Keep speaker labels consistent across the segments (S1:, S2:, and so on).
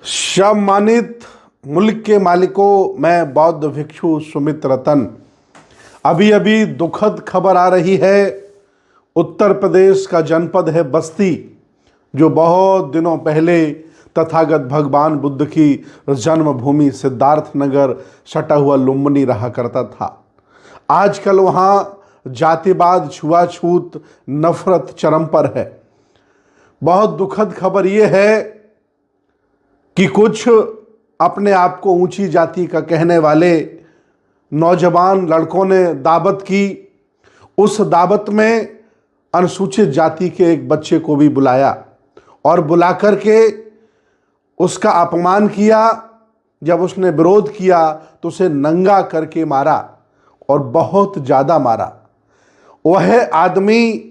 S1: सम्मानित मुल्क के मालिकों, मैं बौद्ध भिक्षु सुमित रतन। अभी अभी दुखद खबर आ रही है। उत्तर प्रदेश का जनपद है बस्ती, जो बहुत दिनों पहले तथागत भगवान बुद्ध की जन्मभूमि सिद्धार्थ नगर सटा हुआ लुम्बिनी रहा करता था। आजकल वहाँ जातिवाद, छुआछूत, नफरत चरम पर है। बहुत दुखद खबर यह है कि कुछ अपने आप को ऊंची जाति का कहने वाले नौजवान लड़कों ने दावत की। उस दावत में अनुसूचित जाति के एक बच्चे को भी बुलाया और बुला करके उसका अपमान किया। जब उसने विरोध किया तो उसे नंगा करके मारा और बहुत ज़्यादा मारा। वह आदमी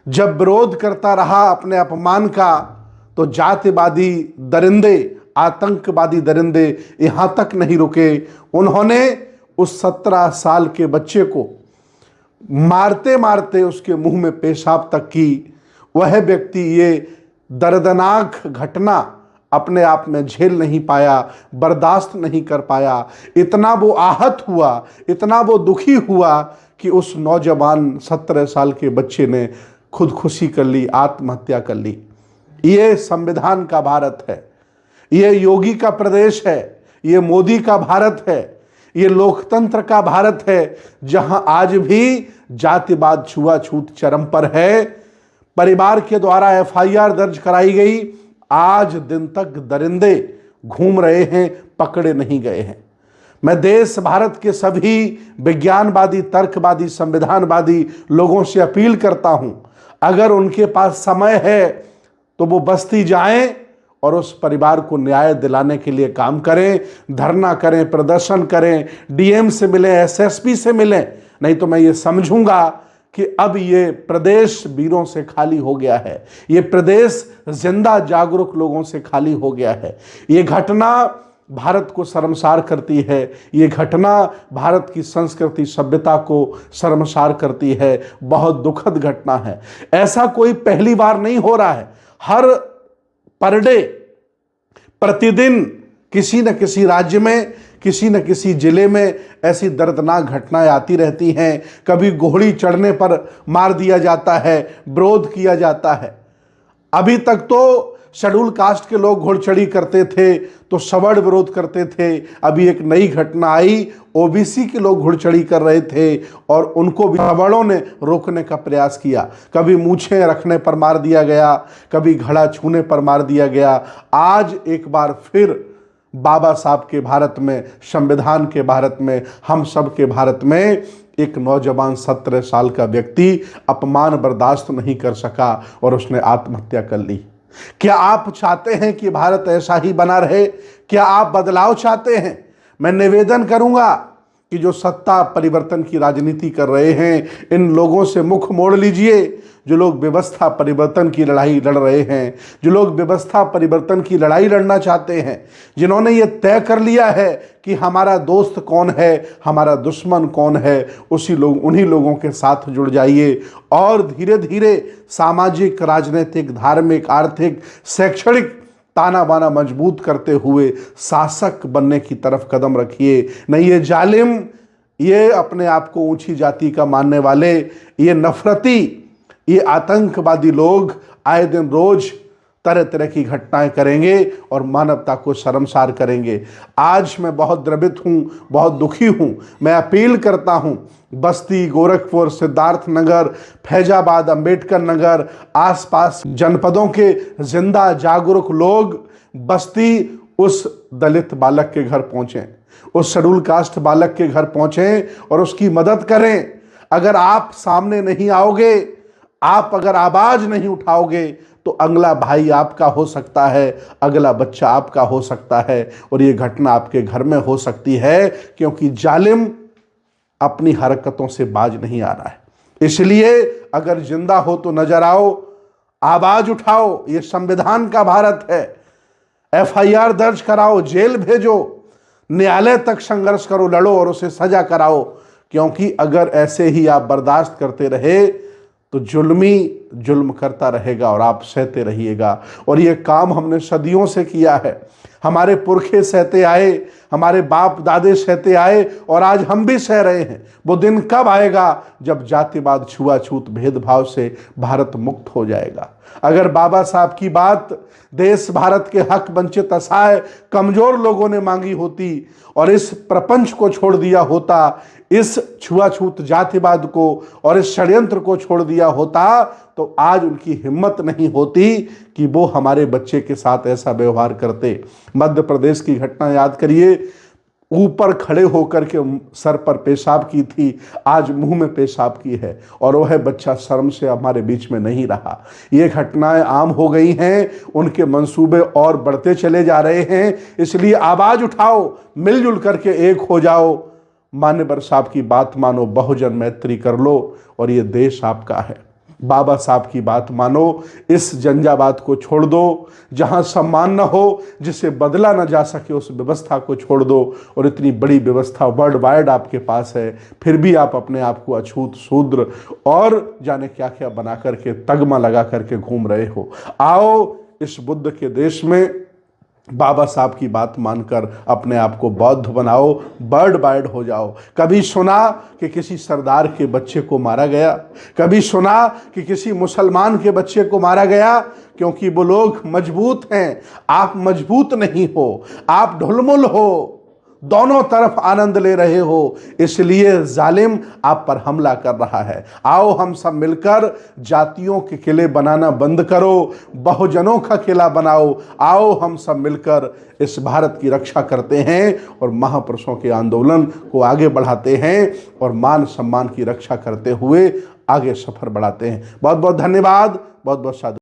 S1: जब विरोध करता रहा अपने अपमान का, तो जातिवादी दरिंदे, आतंकवादी दरिंदे यहाँ तक नहीं रुके। उन्होंने उस 17 साल के बच्चे को मारते मारते उसके मुंह में पेशाब तक की। वह व्यक्ति ये दर्दनाक घटना अपने आप में झेल नहीं पाया, बर्दाश्त नहीं कर पाया। इतना वो आहत हुआ, इतना वो दुखी हुआ कि उस नौजवान 17 साल के बच्चे ने खुदकुशी कर ली, आत्महत्या कर ली। ये संविधान का भारत है, ये योगी का प्रदेश है, ये मोदी का भारत है, ये लोकतंत्र का भारत है, जहां आज भी जातिवाद, छुआछूत चरम पर है। परिवार के द्वारा एफआईआर दर्ज कराई गई। आज दिन तक दरिंदे घूम रहे हैं, पकड़े नहीं गए हैं। मैं देश भारत के सभी विज्ञानवादी, तर्कवादी, संविधानवादी लोगों से अपील करता हूं, अगर उनके पास समय है तो वो बस्ती जाएं और उस परिवार को न्याय दिलाने के लिए काम करें, धरना करें, प्रदर्शन करें, डीएम से मिलें, एसएसपी से मिलें। नहीं तो मैं ये समझूंगा कि अब ये प्रदेश वीरों से खाली हो गया है, ये प्रदेश जिंदा जागरूक लोगों से खाली हो गया है। ये घटना भारत को शर्मसार करती है, ये घटना भारत की संस्कृति, सभ्यता को शर्मसार करती है। बहुत दुखद घटना है। ऐसा कोई पहली बार नहीं हो रहा है। हर पर डे, प्रतिदिन किसी न किसी राज्य में, किसी न किसी जिले में ऐसी दर्दनाक घटनाएं आती रहती हैं। कभी घोड़ी चढ़ने पर मार दिया जाता है, विरोध किया जाता है। अभी तक तो शेड्यूल कास्ट के लोग घोड़चढ़ी करते थे तो सवर्ण विरोध करते थे। अभी एक नई घटना आई, ओबीसी के लोग घोड़चढ़ी कर रहे थे और उनको भी सवर्णों ने रोकने का प्रयास किया। कभी मूछें रखने पर मार दिया गया, कभी घड़ा छूने पर मार दिया गया। आज एक बार फिर बाबा साहब के भारत में, संविधान के भारत में, हम सब के भारत में एक नौजवान 17 साल का व्यक्ति अपमान बर्दाश्त नहीं कर सका और उसने आत्महत्या कर ली। क्या आप चाहते हैं कि भारत ऐसा ही बना रहे? क्या आप बदलाव चाहते हैं? मैं निवेदन करूंगा कि जो सत्ता परिवर्तन की राजनीति कर रहे हैं, इन लोगों से मुख मोड़ लीजिए। जो लोग व्यवस्था परिवर्तन की लड़ाई लड़ रहे हैं, जो लोग व्यवस्था परिवर्तन की लड़ाई लड़ना चाहते हैं, जिन्होंने ये तय कर लिया है कि हमारा दोस्त कौन है, हमारा दुश्मन कौन है, उन्हीं लोगों के साथ जुड़ जाइए और धीरे धीरे सामाजिक, राजनीतिक, धार्मिक, आर्थिक, शैक्षणिक ताना बाना मजबूत करते हुए शासक बनने की तरफ कदम रखिए। नहीं ये जालिम, ये अपने आप को ऊंची जाति का मानने वाले, ये नफरती, ये आतंकवादी लोग आए दिन रोज तरह तरह की घटनाएं करेंगे और मानवता को शर्मसार करेंगे। आज मैं बहुत द्रवित हूँ, बहुत दुखी हूँ। मैं अपील करता हूँ, बस्ती, गोरखपुर, सिद्धार्थ नगर, फैजाबाद, अंबेडकर नगर, आसपास जनपदों के जिंदा जागरूक लोग बस्ती उस दलित बालक के घर पहुँचें, उस शेड्यूल कास्ट बालक के घर पहुँचें और उसकी मदद करें। अगर आप सामने नहीं आओगे, आप अगर आवाज नहीं उठाओगे, तो अगला भाई आपका हो सकता है, अगला बच्चा आपका हो सकता है और ये घटना आपके घर में हो सकती है, क्योंकि जालिम अपनी हरकतों से बाज नहीं आ रहा है। इसलिए अगर जिंदा हो तो नजर आओ, आवाज उठाओ। ये संविधान का भारत है। एफआईआर दर्ज कराओ, जेल भेजो, न्यायालय तक संघर्ष करो, लड़ो और उसे सजा कराओ। क्योंकि अगर ऐसे ही आप बर्दाश्त करते रहे तो जुल्मी जुल्म करता रहेगा और आप सहते रहिएगा। और ये काम हमने सदियों से किया है, हमारे पुरखे सहते आए, हमारे बाप दादे सहते आए और आज हम भी सह रहे हैं। वो दिन कब आएगा जब जातिवाद, छुआछूत, भेदभाव से भारत मुक्त हो जाएगा। अगर बाबा साहब की बात देश भारत के हक वंचित असहाय कमजोर लोगों ने मांगी होती और इस प्रपंच को छोड़ दिया होता, इस छुआछूत जातिवाद को और इस षड्यंत्र को छोड़ दिया होता, तो आज उनकी हिम्मत नहीं होती कि वो हमारे बच्चे के साथ ऐसा व्यवहार करते। मध्य प्रदेश की घटना याद करिए, ऊपर खड़े होकर के सर पर पेशाब की थी, आज मुंह में पेशाब की है और वह बच्चा शर्म से हमारे बीच में नहीं रहा। ये घटनाएं आम हो गई हैं, उनके मंसूबे और बढ़ते चले जा रहे हैं। इसलिए आवाज उठाओ, मिलजुल करके एक हो जाओ, मान्यवर साहब की बात मानो, बहुजन मैत्री कर लो और ये देश आपका है। बाबा साहब की बात मानो, इस झंझावात को छोड़ दो, जहां सम्मान न हो, जिसे बदला न जा सके उस व्यवस्था को छोड़ दो। और इतनी बड़ी व्यवस्था वर्ल्ड वाइड आपके पास है, फिर भी आप अपने आप को अछूत, शूद्र और जाने क्या क्या बना करके, तगमा लगा करके घूम रहे हो। आओ इस बुद्ध के देश में बाबा साहब की बात मानकर अपने आप को बौद्ध बनाओ, वर्ल्ड वाइड हो जाओ। कभी सुना कि किसी सरदार के बच्चे को मारा गया? कभी सुना कि किसी मुसलमान के बच्चे को मारा गया? क्योंकि वो लोग मजबूत हैं, आप मजबूत नहीं हो, आप ढुलमुल हो, दोनों तरफ आनंद ले रहे हो, इसलिए जालिम आप पर हमला कर रहा है। आओ हम सब मिलकर जातियों के किले बनाना बंद करो, बहुजनों का किला बनाओ। आओ हम सब मिलकर इस भारत की रक्षा करते हैं और महापुरुषों के आंदोलन को आगे बढ़ाते हैं और मान सम्मान की रक्षा करते हुए आगे सफर बढ़ाते हैं। बहुत बहुत धन्यवाद, बहुत बहुत साधु।